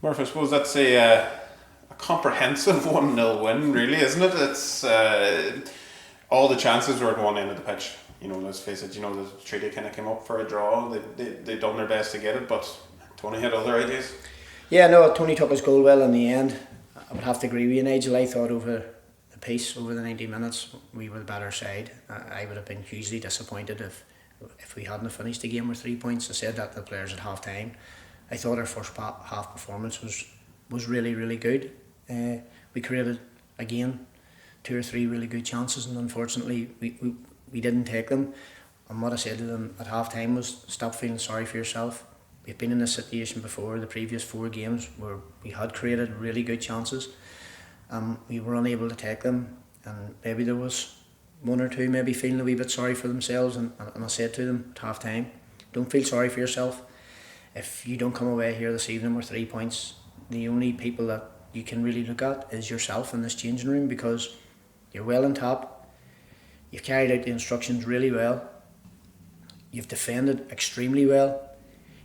Murph, I suppose that's a comprehensive 1-0 win, really, isn't it? It's all the chances were at one end of the pitch. Let's face it, the treaty kind of came up for a draw. They done their best to get it, but Tony had other ideas. Yeah, no, Tony took his goal well in the end. I would have to agree with you, Nigel. I thought over the piece, over the 90 minutes, we were the better side. I would have been hugely disappointed if we hadn't finished the game with 3 points. I said that to the players at half time. I thought our first half performance was really, really good. We created, again, 2 or 3 really good chances, and unfortunately we didn't take them. And what I said to them at half time was, stop feeling sorry for yourself. We've been in this situation before, the previous 4 games, where we had created really good chances. We were unable to take them, and maybe there was 1 or 2 maybe feeling a wee bit sorry for themselves, and I said to them at half time, don't feel sorry for yourself. If you don't come away here this evening with 3 points, the only people that you can really look at is yourself in this changing room, because you're well on top, you've carried out the instructions really well, you've defended extremely well,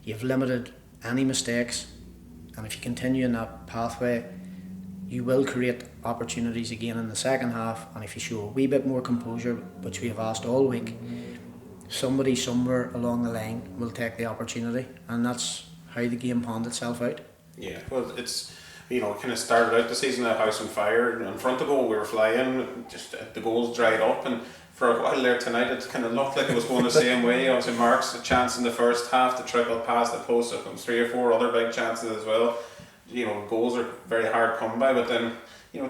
you've limited any mistakes, and if you continue in that pathway, you will create opportunities again in the second half. And if you show a wee bit more composure, which we have asked all week, somebody somewhere along the line will take the opportunity, and that's how the game panned itself out. Yeah, well, it's kind of started out the season at house on fire. In front of goal, we were flying. Just the goals dried up, and for a while there tonight, it kind of looked like it was going the same way. Obviously, Mark's a chance in the first half to trickle past the post. There comes 3 or 4 other big chances as well. Goals are very hard come by, but then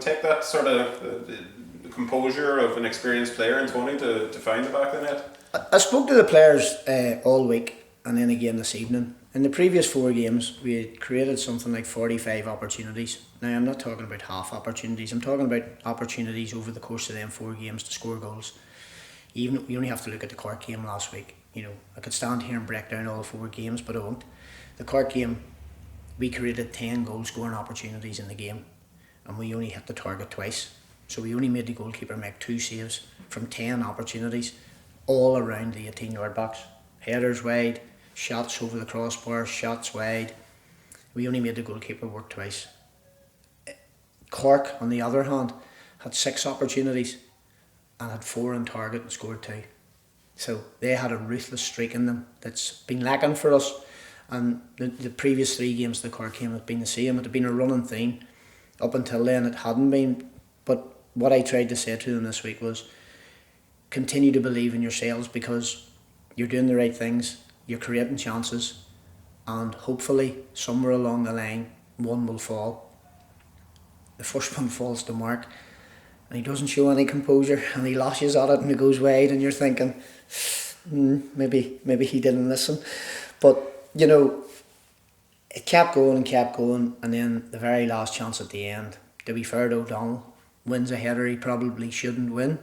take that sort of the composure of an experienced player in Tony to find the back of the net. I spoke to the players all week, and then again this evening. In the previous 4 games, we had created something like 45 opportunities. Now, I'm not talking about half opportunities. I'm talking about opportunities over the course of them 4 games to score goals. Even we only have to look at the Cork game last week. I could stand here and break down all 4 games, but I won't. The Cork game, we created 10 goal scoring opportunities in the game, and we only hit the target twice. So we only made the goalkeeper make 2 saves from 10 opportunities, all around the 18-yard box. Headers wide, shots over the crossbar, shots wide. We only made the goalkeeper work twice. Cork, on the other hand, had 6 opportunities and had 4 on target and scored 2. So they had a ruthless streak in them that's been lacking for us. And the previous 3 games the Cork game had been the same. It had been a running theme. Up until then it hadn't been. But what I tried to say to them this week was, continue to believe in yourselves, because you're doing the right things, you're creating chances, and hopefully somewhere along the line one will fall. The first one falls to Mark, and he doesn't show any composure, and he lashes at it and it goes wide, and you're thinking, maybe he didn't listen. But it kept going, and then the very last chance at the end, to be fair to O'Donnell, wins a header he probably shouldn't win,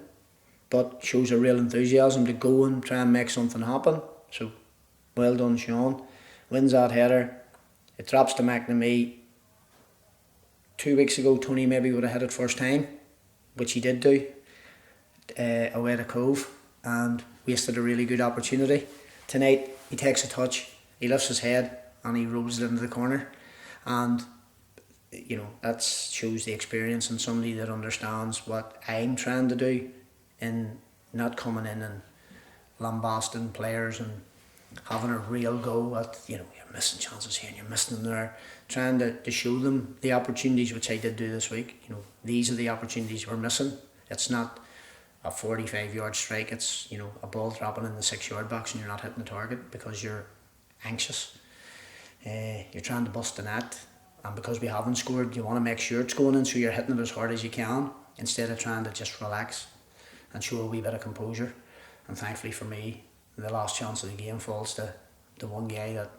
but shows a real enthusiasm to go and try and make something happen. So well done, Sean. Wins that header. It drops to McNamee. 2 weeks ago, Tony maybe would have hit it first time, which he did do, away to Cove, and wasted a really good opportunity. Tonight he takes a touch, he lifts his head and he rolls it into the corner, and that shows the experience and somebody that understands what I'm trying to do, in not coming in and lambasting players and having a real go at you're missing chances here and you're missing them there, trying to show them the opportunities, which I did do this week. These are the opportunities we're missing. It's not a 45-yard strike, it's a ball dropping in the 6-yard box and you're not hitting the target because you're anxious. You're trying to bust the net, and because we haven't scored, you want to make sure it's going in, so you're hitting it as hard as you can instead of trying to just relax and show a wee bit of composure. And thankfully for me, the last chance of the game falls to the one guy that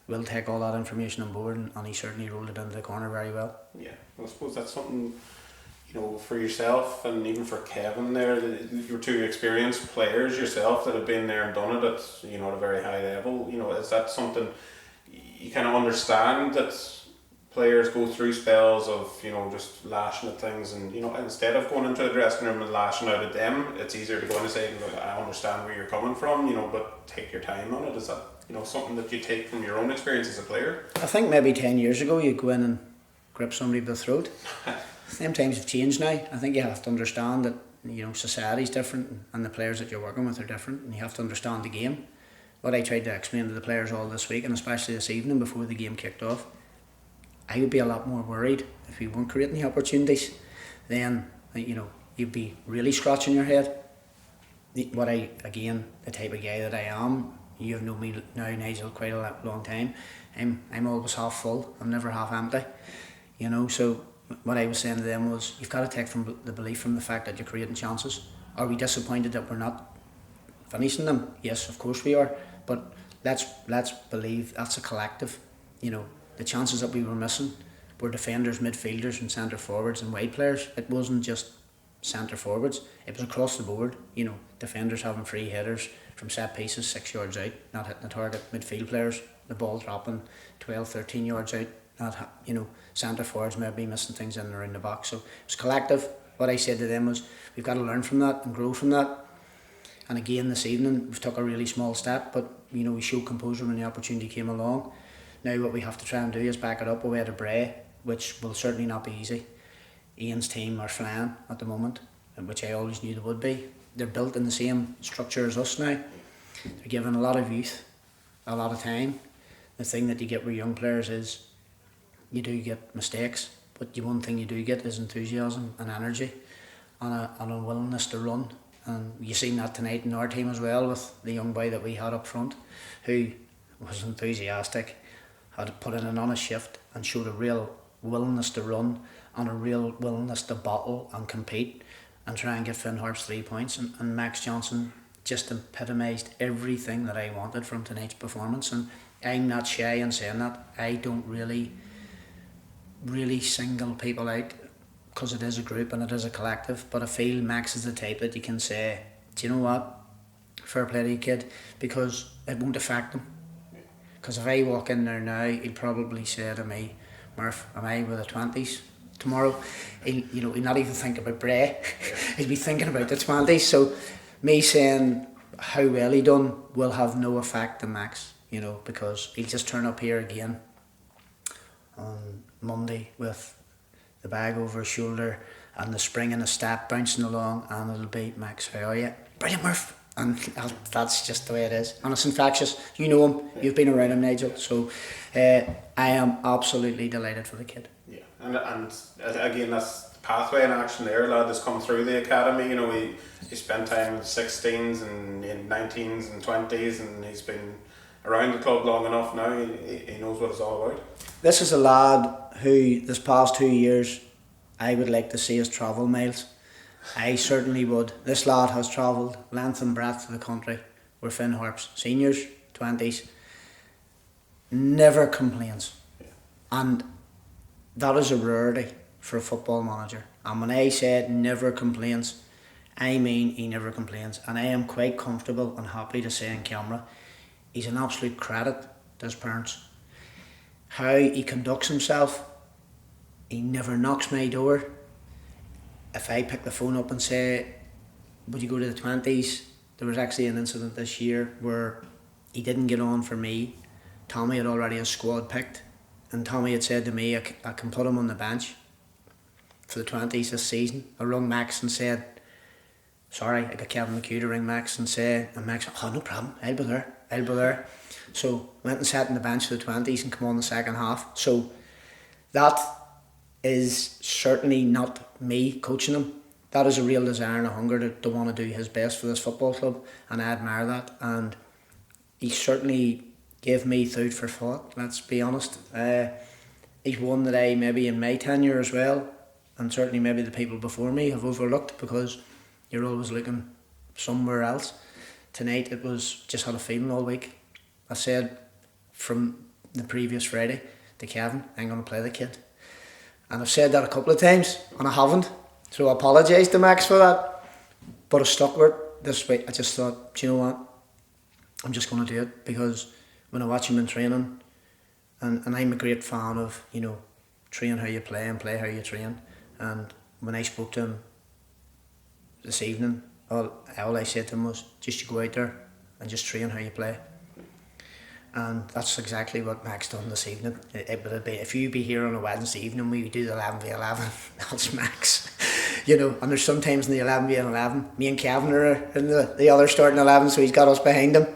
will take all that information on board, and he certainly rolled it into the corner very well. Yeah, well, I suppose that's something for yourself and even for Kevin there. You're 2 experienced players yourself that have been there and done it at at a very high level. Is that something you kind of understand, that players go through spells of, you know, just lashing at things, and, you know, instead of going into the dressing room and lashing out at them, it's easier to go in and say, "Look, I understand where you're coming from, you know, but take your time on it." Is that, you know, something that you take from your own experience as a player? I think maybe 10 years ago you'd go in and grip somebody by the throat. Same times have changed now. I think you have to understand that, you know, society's different and the players that you're working with are different, and you have to understand the game. What I tried to explain to the players all this week, and especially this evening before the game kicked off, I would be a lot more worried if we weren't creating the opportunities. Then, you know, you'd be really scratching your head. The type of guy that I am, you've known me now, Nigel, quite a long time. I'm always half full. I'm never half empty. You know, so what I was saying to them was, you've got to take from the belief from the fact that you're creating chances. Are we disappointed that we're not finishing them? Yes, of course we are. But let's believe that's a collective. You know, the chances that we were missing were defenders, midfielders and centre forwards and wide players. It wasn't just centre forwards. It was across the board. You know, defenders having free headers from set pieces 6 yards out, not hitting the target. Midfield players, the ball dropping 12, 13 yards out. You know, centre forwards maybe missing things in and around the box. So it was collective. What I said to them was, we've got to learn from that and grow from that. And again this evening we've took a really small step, but, you know, we showed composure when the opportunity came along. Now what we have to try and do is back it up away to Bray, which will certainly not be easy. Ian's team are flying at the moment, which I always knew they would be. They're built in the same structure as us now. They're given a lot of youth, a lot of time. The thing that you get with young players is you do get mistakes, but the one thing you do get is enthusiasm and energy and a willingness to run. And you've seen that tonight in our team as well, with the young boy that we had up front, who was enthusiastic, had put in an honest shift and showed a real willingness to run and a real willingness to battle and compete and try and get Finn Harps 3 points. And Max Johnson just epitomised everything that I wanted from tonight's performance. And I'm not shy in saying that. I don't really single people out, because it is a group and it is a collective, but I feel Max is the type that you can say, do you know what, fair play to you, kid, because it won't affect him. Because if I walk in there now, he'll probably say to me, "Murph, am I with the 20s tomorrow?" He'll not even think about Bray. He'll be thinking about the 20s. So me saying how well he done will have no effect on Max, you know, because he'll just turn up here again on Monday with the bag over his shoulder and the spring in his step bouncing along, and it'll be, "Max, how are you?" "Brilliant, Murph." And that's just the way it is, and it's infectious. You know him, you've been around him, Nigel, so I am absolutely delighted for the kid. Yeah, and again, that's the pathway in action there, lad, that's come through the academy. You know, he spent time in 16s and in 19s and 20s, and he's been around the club long enough now. He knows what it's all about. This is a lad who, this past 2 years, I would like to see us travel miles. I certainly would. This lad has travelled length and breadth of the country. We're Finn Harps, seniors, 20s, never complains. And that is a rarity for a football manager. And when I said never complains, I mean he never complains. And I am quite comfortable and happy to say on camera, he's an absolute credit to his parents. How he conducts himself, he never knocks my door. If I pick the phone up and say, "Would you go to the 20s?" There was actually an incident this year where he didn't get on for me. Tommy had already a squad picked, and Tommy had said to me, I can put him on the bench for the 20s this season. I rung Max and said, "Sorry," I got Kevin McHugh to ring Max and say, and Max, "Oh, no problem, I'll be there." So went and sat on the bench for the 20s and come on the second half. So that is certainly not me coaching him. That is a real desire and a hunger to want to do his best for this football club, and I admire that. And he certainly gave me food for thought, let's be honest. He's one that I, maybe in my tenure as well, and certainly maybe the people before me, have overlooked, because you're always looking somewhere else. Tonight it was, just had a feeling all week. I said from the previous Friday to Kevin, I'm going to play the kid. And I've said that a couple of times, and I haven't. So I apologise to Max for that. But I stuck with it this week. I just thought, do you know what? I'm just going to do it, because when I watch him in training, and I'm a great fan of, you know, train how you play and play how you train. And when I spoke to him this evening, all I said to him was, just you go out there and just train how you play. And that's exactly what Max done this evening. If you be here on a Wednesday evening, we do the 11v11, that's Max. You know, and there's sometimes in the 11v11, me and Kevin are in the other starting 11, so he's got us behind him.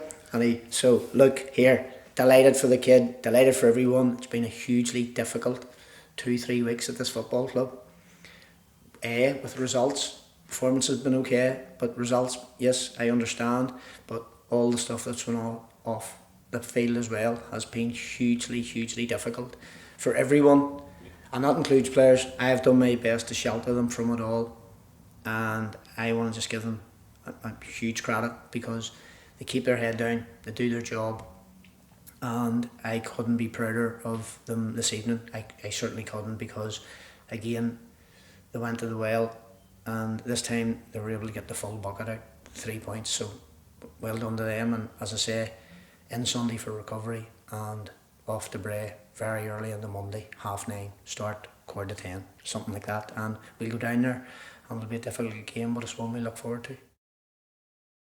So look here, delighted for the kid, delighted for everyone. It's been a hugely difficult 2-3 weeks at this football club. With results, performance has been okay, but results, yes, I understand, but all the stuff that's went off the field as well has been hugely difficult for everyone, and that includes players. I have done my best to shelter them from it all, and I want to just give them a huge credit, because they keep their head down, they do their job, and I couldn't be prouder of them this evening. I certainly couldn't, because again, they went to the well, and this time they were able to get the full bucket out, 3 points, so well done to them. And as I say, in Sunday for recovery, and off to Bray very early on the Monday, 9:30, start 9:45, something like that, and we'll go down there, and it'll be a difficult game, but it's one we look forward to.